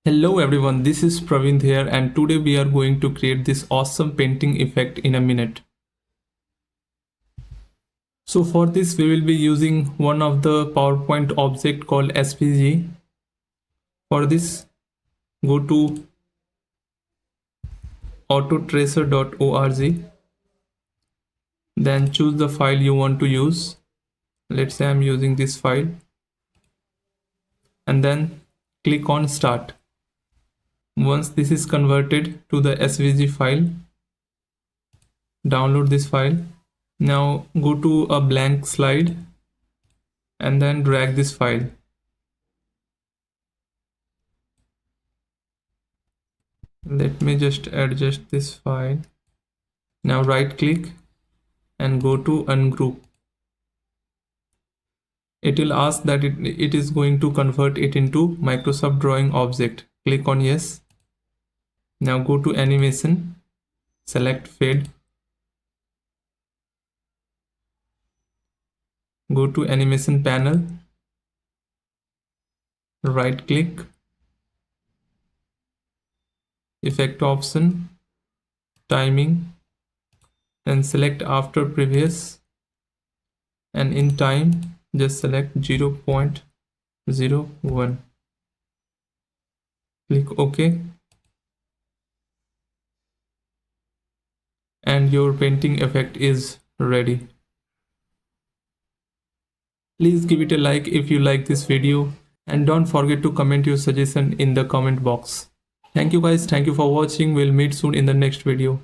Hello everyone, this is Pravind here, and today we are going to create this awesome painting effect in a minute. So for this we will be using one of the PowerPoint object called SVG. For this, go to autotracer.org, then choose the file you want to use. Let's say I'm using this file, and then click on start. Once this is converted to the SVG file, download this file. Now go to a blank slide and then drag this file. Let me just adjust this file. Now right click and go to ungroup. It will ask that it is going to convert it into Microsoft Drawing object. Click on yes. Now go to animation, select fade. Go to animation panel, right click, effect option, timing, and select after previous, and in time just select 0.01. Click OK, and your painting effect is ready. Please give it a like if you like this video, and don't forget to comment your suggestion in the comment box. Thank you guys, thank you for watching. We'll meet soon in the next video.